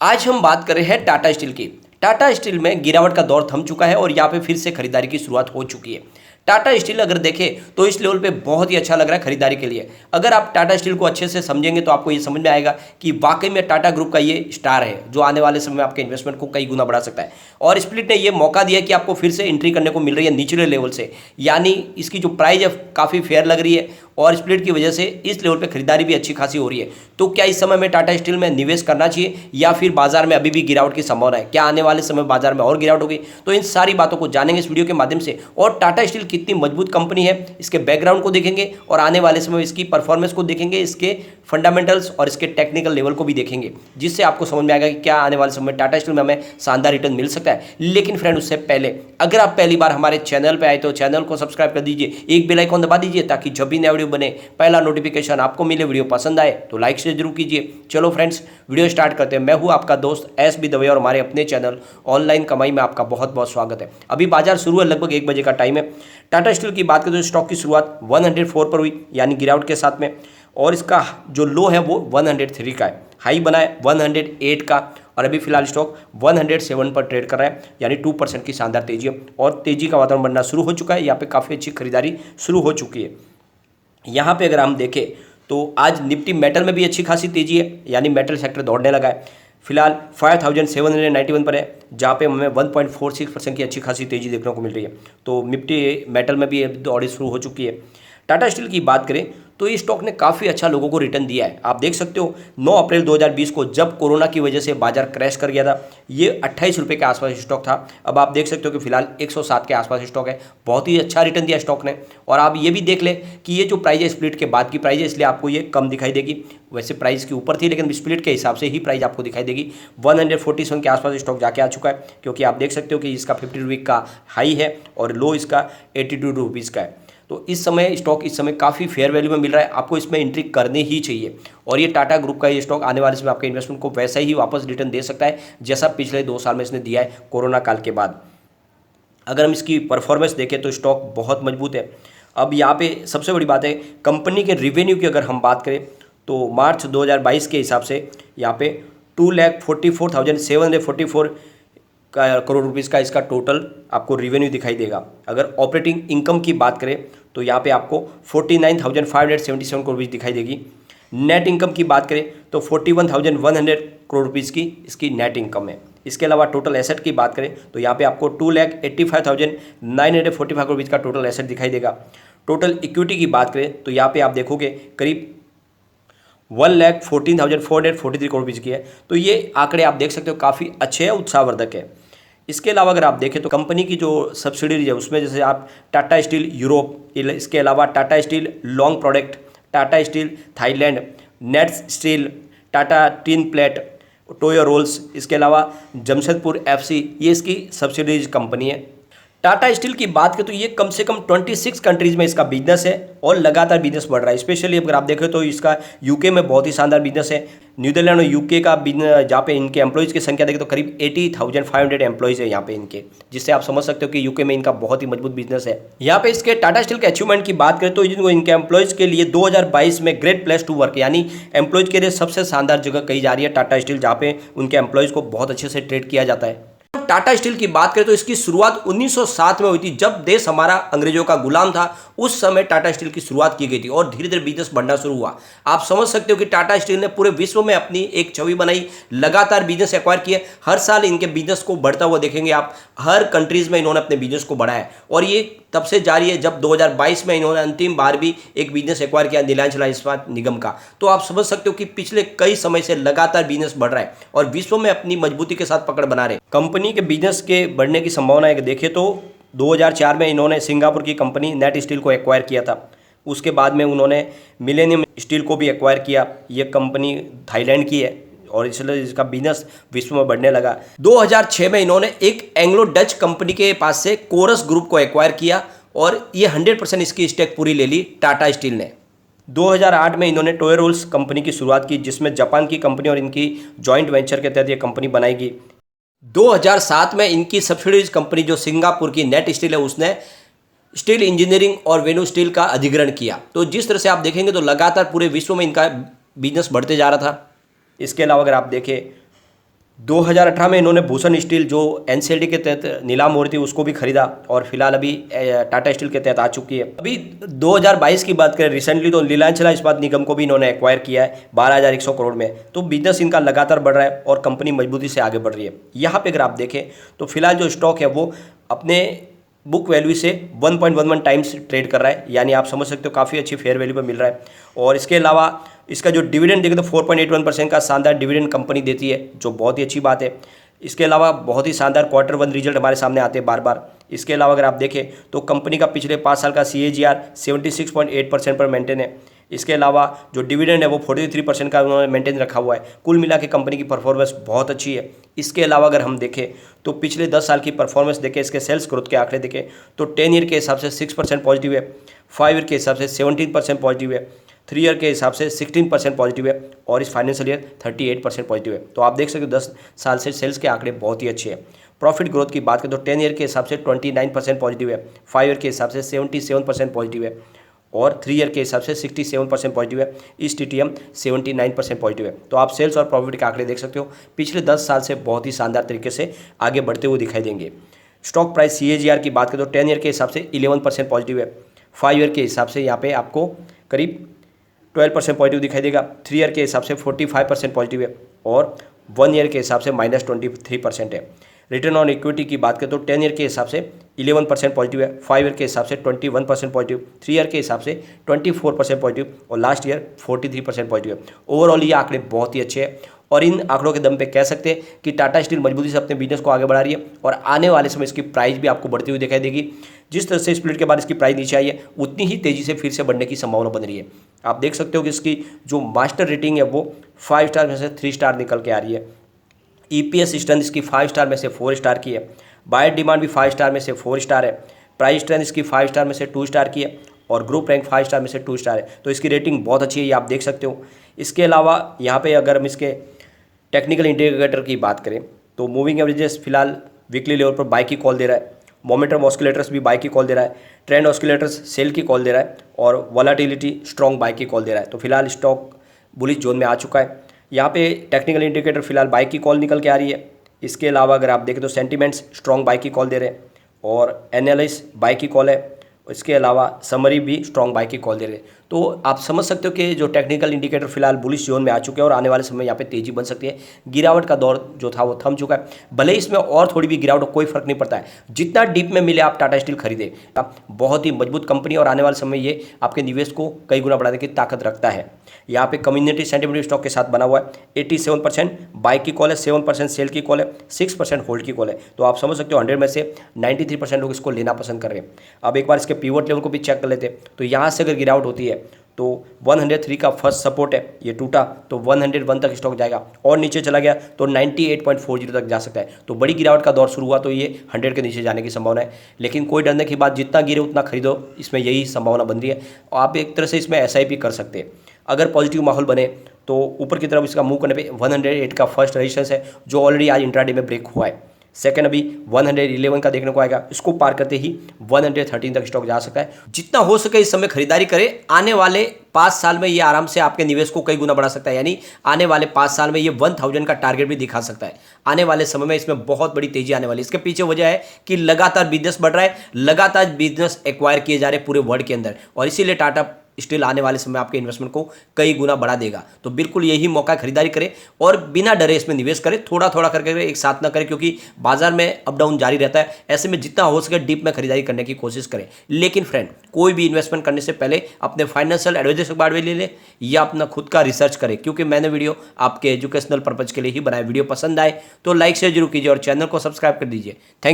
आज हम बात कर रहे हैं टाटा स्टील की। टाटा स्टील में गिरावट का दौर थम चुका है और यहाँ पे फिर से खरीदारी की शुरुआत हो चुकी है। टाटा स्टील अगर देखें तो इस लेवल पे बहुत ही अच्छा लग रहा है खरीदारी के लिए। अगर आप टाटा स्टील को अच्छे से समझेंगे तो आपको ये समझ में आएगा कि वाकई में टाटा ग्रुप का ये स्टार है जो आने वाले समय में आपके इन्वेस्टमेंट को कई गुना बढ़ा सकता है। और स्प्लिट ने ये मौका दिया कि आपको फिर से एंट्री करने को मिल रही है निचले लेवल से, यानी इसकी जो प्राइस है काफ़ी फेयर लग रही है और स्प्लिट की वजह से इस लेवल पे खरीदारी भी अच्छी खासी हो रही है। तो क्या इस समय में टाटा स्टील में निवेश करना चाहिए या फिर बाजार में अभी भी गिरावट की संभावना है? क्या आने वाले समय बाजार में और गिरावट होगी? तो इन सारी बातों को जानेंगे इस वीडियो के माध्यम से। और टाटा स्टील कितनी मजबूत कंपनी है, इसके बैकग्राउंड को देखेंगे और आने वाले समय इसकी परफॉर्मेंस को देखेंगे, इसके फंडामेंटल्स और इसके टेक्निकल लेवल को भी देखेंगे, जिससे आपको समझ में आएगा कि क्या आने वाले समय में टाटा स्टील में हमें शानदार रिटर्न मिल सकता है। लेकिन फ्रेंड, उससे पहले अगर आप पहली बार हमारे चैनल पर आए तो चैनल को सब्सक्राइब कर दीजिए, एक बेल आइकन दबा दीजिए ताकि जब भी नया वीडियो बने पहला नोटिफिकेशन आपको मिले। वीडियो पसंद आए तो लाइक से जरूर कीजिए। चलो फ्रेंड्स, वीडियो स्टार्ट करते हैं। मैं हूं आपका दोस्त एस.बी. दवे और हमारे अपने चैनल ऑनलाइन कमाई में आपका बहुत बहुत स्वागत है। अभी बाजार शुरू है, लगभग 1 बजे का टाइम है। टाटा स्टील की बात करें तो स्टॉक की शुरुआत 104 पर हुई, यानी गिरावट के साथ में, और इसका जो लो है वो 103 का है। हाई बना है 108 का और अभी फिलहाल स्टॉक 107 पर ट्रेड कर रहा है, यानी 2% की शानदार तेजी है और तेजी का वातावरण बनना शुरू हो चुका है। यहाँ पे काफ़ी अच्छी खरीदारी शुरू हो चुकी है। यहाँ पे अगर हम देखें तो आज निफ्टी मेटल में भी अच्छी खासी तेजी है, यानी मेटल सेक्टर दौड़ने लगा है। फिलहाल 5791 पर है, जहाँ पे हमें 1.46% की अच्छी खासी तेजी देखने को मिल रही है। तो निफ्टी मेटल में भी दौड़ी शुरू हो चुकी है। टाटा स्टील की बात करें तो इस स्टॉक ने काफ़ी अच्छा लोगों को रिटर्न दिया है। आप देख सकते हो 9 अप्रैल 2020 को जब कोरोना की वजह से बाजार क्रैश कर गया था, ये 28 रुपये के आसपास स्टॉक था। अब आप देख सकते हो कि फिलहाल 107 के आसपास स्टॉक है। बहुत ही अच्छा रिटर्न दिया स्टॉक ने। और आप ये भी देख लें कि ये जो प्राइस है स्प्लिट के बाद की प्राइस है, इसलिए आपको ये कम दिखाई देगी। वैसे प्राइस के ऊपर थी लेकिन स्प्लिट के हिसाब से ही प्राइस आपको दिखाई देगी। 147 के आसपास स्टॉक जाके आ चुका है, क्योंकि आप देख सकते हो कि इसका 50 रुपये का हाई है और लो इसका 82 रुपीज़ का है। तो इस समय स्टॉक इस समय काफ़ी फेयर वैल्यू में मिल रहा है, आपको इसमें एंट्री करनी ही चाहिए। और ये टाटा ग्रुप का ये स्टॉक आने वाले समय आपके इन्वेस्टमेंट को वैसा ही वापस रिटर्न दे सकता है जैसा पिछले 2 साल में इसने दिया है कोरोना काल के बाद। अगर हम इसकी परफॉर्मेंस देखें तो स्टॉक बहुत मजबूत है। अब यहाँ पे सबसे बड़ी बात है, कंपनी के रिवेन्यू की अगर हम बात करें तो मार्च 2022 के हिसाब से यहाँ पे 2,44,744 करोड़ रुपीज़ का इसका टोटल आपको रिवेन्यू दिखाई देगा। अगर ऑपरेटिंग इनकम की बात करें तो यहाँ पे आपको 49,577 करोड़ रुपीज़ दिखाई देगी। नेट इनकम की बात करें तो 41,100 करोड़ रुपीज़ की इसकी नेट इनकम है। इसके अलावा टोटल एसेट की बात करें तो यहाँ पे आपको 2,85,945 करोड़ रुपीज़ का टोटल एसेट दिखाई देगा। टोटल इक्विटी की बात करें तो यहाँ पे आप देखोगे करीब 1,14,443 करोड़ रुपीज़ की है। तो ये आंकड़े आप देख सकते हो काफ़ी अच्छे हैं, उत्साहवर्धक है। इसके अलावा अगर आप देखें तो कंपनी की जो सब्सिडीज है उसमें जैसे आप टाटा स्टील यूरोप, इसके अलावा Tata steel long product, Tata steel Thailand, net steel, Tata tin plate, Tayo rolls, इसके अलावा जमशेदपुर एफसी, ये इसकी सब्सिडीज कंपनी है। टाटा स्टील की बात करें तो ये कम से कम 26 कंट्रीज में इसका बिजनेस है और लगातार बिजनेस बढ़ रहा है। स्पेशली अगर आप देखें तो इसका यूके में बहुत ही शानदार बिजनेस है। नीदरलैंड और यूके का बिजनेस, जहाँ पे इनके एम्प्लॉयज़ की संख्या देखें तो करीब 80,500 एम्प्लॉयज़ है यहाँ पे इनके, जिससे आप समझ सकते हो कि यूके में इनका बहुत ही मजबूत बिजनेस है। यहाँ पे इसके टाटा स्टील के अचीवमेंट की बात करें तो इनके एम्प्लॉयज़ के लिए 2022 में ग्रेट प्लेस टू वर्क, यानी एम्प्लॉयज़ के लिए सबसे शानदार जगह कही जा रही है टाटा स्टील, जहाँ पे उनके एम्प्लॉयज़ को बहुत अच्छे से ट्रीट किया जाता है। टाटा स्टील की बात करें तो इसकी शुरुआत 1907 में हुई थी, जब देश हमारा अंग्रेजों का गुलाम था। उस समय टाटा स्टील की शुरुआत की गई थी और धीरे धीरे बिजनेस बढ़ना शुरू हुआ। आप समझ सकते हो कि टाटा स्टील ने पूरे विश्व में अपनी एक छवि बनाई, लगातार बिजनेस एक्वायर किए। हर साल इनके बिजनेस को बढ़ता हुआ देखेंगे आप, हर कंट्रीज में इन्होंने अपने बिजनेस को बढ़ाया और ये तब से जारी है जब 2022 में इन्होंने अंतिम बार भी एक बिजनेस एक्वायर किया नीलांचल इस्पात निगम का। तो आप समझ सकते हो कि पिछले कई समय से लगातार बिजनेस बढ़ रहा है और विश्व में अपनी मजबूती के साथ पकड़ बना रहे। कंपनी के बिजनेस के बढ़ने की संभावना है। देखें तो 2004 में इन्होंने सिंगापुर की कंपनी नेट स्टील को एक्वायर किया था। उसके बाद में उन्होंने मिलेनियम स्टील को भी एक्वायर किया। ये कंपनी थाईलैंड की है और इसलिए इसका बिजनेस विश्व में बढ़ने लगा। 2006 में इन्होंने एक एंग्लो डच कंपनी के पास से कोरस ग्रुप को एक्वायर किया और ये 100% इसकी स्टेक पूरी ले ली टाटा स्टील ने। 2008 में इन्होंने टोयो रोल्स कंपनी की शुरुआत की, जिसमें जापान की कंपनी और इनकी जॉइंट वेंचर के तहत ये कंपनी बनाएगी। 2007 में इनकी सब्सिडीज कंपनी जो सिंगापुर की नेट स्टील है, उसने स्टील इंजीनियरिंग और वेन्यू स्टील का अधिग्रहण किया। तो जिस तरह से आप देखेंगे तो लगातार पूरे विश्व में इनका बिजनेस बढ़ते जा रहा था। इसके अलावा अगर आप देखें 2018 में इन्होंने भूषण स्टील जो एनसीएलटी के तहत नीलाम हो रही थी उसको भी खरीदा और फिलहाल अभी टाटा स्टील के तहत आ चुकी है। अभी 2022 की बात करें रिसेंटली तो नीलांचल इस्पात निगम को भी इन्होंने एक्वायर किया है 12,100 करोड़ में। तो बिजनेस इनका लगातार बढ़ रहा है और कंपनी मजबूती से आगे बढ़ रही है। यहाँ पे अगर आप देखें तो फिलहाल जो स्टॉक है वो अपने बुक वैल्यू से 1.11 टाइम्स ट्रेड कर रहा है, यानी आप समझ सकते हो काफ़ी अच्छी फेयर वैल्यू पर मिल रहा है। और इसके अलावा इसका जो डिविडेंड देखें तो 4.81% का शानदार डिविडेंड कंपनी देती है, जो बहुत ही अच्छी बात है। इसके अलावा बहुत ही शानदार क्वार्टर 1 रिजल्ट हमारे सामने आते हैं बार बार। इसके अलावा अगर आप देखें तो कंपनी का पिछले 5 साल का CAGR 76.8% पर मेंटेन है। इसके अलावा जो डिविडेंड है वो 43% का उन्होंने मेंटेन रखा हुआ है। कुल मिला के कंपनी की परफॉर्मेंस बहुत अच्छी है। इसके अलावा अगर हम देखें तो पिछले 10 साल की परफॉर्मेंस देखें, इसके सेल्स ग्रोथ के आंकड़े देखें तो 10 ईयर के हिसाब से 6% पॉजिटिव है, 5 ईयर के हिसाब से 17% पॉजिटिव है, 3 ईयर के हिसाब से 16% पॉजिटिव है और इस फाइनेंशियल ईयर 38% पॉजिटिव है। तो आप देख सकते हो 10 साल से सेल्स के आंकड़े बहुत ही अच्छे हैं। प्रॉफिट ग्रोथ की बात करें तो 10 ईयर के हिसाब से 29% पॉजिटिव है, 5 ईयर के हिसाब से 77% पॉजिटिव है और 3 ईयर के हिसाब से 67% पॉजिटिव है। इस TTM 79% पॉजिटिव है। तो आप सेल्स और प्रॉफिट के आंकड़े देख सकते हो पिछले 10 साल से बहुत ही शानदार तरीके से आगे बढ़ते हुए दिखाई देंगे। स्टॉक प्राइस CAGR की बात करें तो 10 ईयर के हिसाब से 11% पॉजिटिव है, 5 ईयर के हिसाब से यहाँ पे आपको करीब 12% पॉजिटिव दिखाई देगा, 3 ईयर के हिसाब से 45% पॉजिटिव है और 1 ईयर के हिसाब से -23% है। रिटर्न ऑन इक्विटी की बात करें तो 10 ईयर के हिसाब से 11% पॉजिटिव है, 5 ईयर के हिसाब से 21% पॉजिटिव, 3 ईयर के हिसाब से 24% पॉजिटिव और लास्ट ईयर 43% पॉजिटिव है। ओवरऑल ये आंकड़े बहुत ही अच्छे हैं और इन आंकड़ों के दम पे कह सकते हैं कि टाटा स्टील मजबूती से अपने बिजनेस को आगे बढ़ा रही है और आने वाले समय इसकी प्राइस भी आपको बढ़ती हुई दिखाई देगी। जिस तरह से स्प्लिट के बाद इसकी प्राइस नीचे आई है उतनी ही तेज़ी से फिर से बढ़ने की संभावना बन रही है। आप देख सकते हो कि इसकी जो मास्टर रेटिंग है वो 5 स्टार में से 3 स्टार निकल के आ रही है। EPS स्ट्रेंथ इसकी 5 स्टार में से 4 स्टार की है, बायर डिमांड भी 5 स्टार में से 4 स्टार है, प्राइस स्ट्रेंथ इसकी 5 स्टार में से 2 स्टार की है और ग्रुप रैंक 5 स्टार में से 2 स्टार है। तो इसकी रेटिंग बहुत अच्छी है, ये आप देख सकते हो। इसके अलावा यहाँ पे अगर हम इसके टेक्निकल इंडिकेटर की बात करें तो मूविंग एवरेजेस फिलहाल वीकली लेवल पर बाय की कॉल दे रहा है, मोमेंटम ऑस्किलेटर्स भी बाय की कॉल दे रहा है, ट्रेंड ऑस्किलेटर्स सेल की कॉल दे रहा है और वॉलेटिलिटी स्ट्रॉन्ग बाय की कॉल दे रहा है। तो फिलहाल स्टॉक बुलिश जोन में आ चुका है। यहाँ पे टेक्निकल इंडिकेटर फिलहाल बाय की कॉल निकल के आ रही है। इसके अलावा अगर आप देखें तो सेंटीमेंट्स स्ट्रॉन्ग बाय की कॉल दे रहे हैं और एनालिस्ट बाय की कॉल है। इसके अलावा समरी भी स्ट्रॉन्ग बाय की कॉल दे रहे हैं। तो आप समझ सकते हो कि जो टेक्निकल इंडिकेटर फिलहाल बुलिश जोन में आ चुके हैं और आने वाले समय यहाँ पे तेजी बन सकती है। गिरावट का दौर जो था वो थम चुका है, भले ही इसमें और थोड़ी भी गिरावट कोई फर्क नहीं पड़ता है। जितना डीप में मिले आप टाटा स्टील खरीदें, बहुत ही मजबूत कंपनी और आने वाले समय ये आपके निवेश को कई गुना बढ़ाने की ताकत रखता है। यहाँ पे कम्युनिटी सेंटिमेंट स्टॉक के साथ बना हुआ है। 87% बाय की कॉल है, 7% सेल की कॉल है, 6% होल्ड की कॉल है। तो आप समझ सकते हो 100 में से 93% लोग इसको लेना पसंद कर रहे हैं। अब एक बार इसके पिवट लेवल को भी चेक कर लेते हैं तो यहाँ से अगर गिरावट होती है तो 103 का फर्स्ट सपोर्ट है, ये टूटा तो 101 तक स्टॉक जाएगा और नीचे चला गया तो 98.40 तक जा सकता है। तो बड़ी गिरावट का दौर शुरू हुआ तो ये 100 के नीचे जाने की संभावना है। लेकिन कोई डरने की बात, जितना गिरे उतना खरीदो, इसमें यही संभावना बन रही है। और आप एक तरह से इसमें SIP कर सकते हैं। अगर पॉजिटिव माहौल बने तो ऊपर की तरफ इसका मूव करने पे 108 का फर्स्ट रेजिस्टेंस है जो ऑलरेडी आज इंट्राडे में ब्रेक हुआ है। सेकंड अभी 111 का देखने को आएगा, इसको पार करते ही 113 तक स्टॉक जा सकता है। जितना हो सके इस समय खरीदारी करें। आने वाले 5 साल में ये आराम से आपके निवेश को कई गुना बढ़ा सकता है, यानी आने वाले 5 साल में ये 1000 का टारगेट भी दिखा सकता है। आने वाले समय में इसमें बहुत बड़ी तेजी आने वाली है। इसके पीछे वजह है कि लगातार बिजनेस बढ़ रहा है, लगातार बिजनेस एक्वायर किए जा रहे हैं पूरे वर्ल्ड के अंदर और इसीलिए टाटा स्टील आने वाले समय आपके इन्वेस्टमेंट को कई गुना बढ़ा देगा। तो बिल्कुल यही मौका खरीदारी करें और बिना डरे इसमें निवेश करें, थोड़ा थोड़ा करके एक साथ ना करें क्योंकि बाजार में अप डाउन जारी रहता है। ऐसे में जितना हो सके डीप में खरीदारी करने की कोशिश करें। लेकिन फ्रेंड, कोई भी इन्वेस्टमेंट करने से पहले अपने फाइनेंशियल एडवाइजर से बात ले लें या अपना खुद का रिसर्च करें, क्योंकि मैंने वीडियो आपके एजुकेशनल पर्पज के लिए ही बनाया। वीडियो पसंद आए तो लाइक शेयर जरूर कीजिए और चैनल को सब्सक्राइब कर दीजिए। थैंक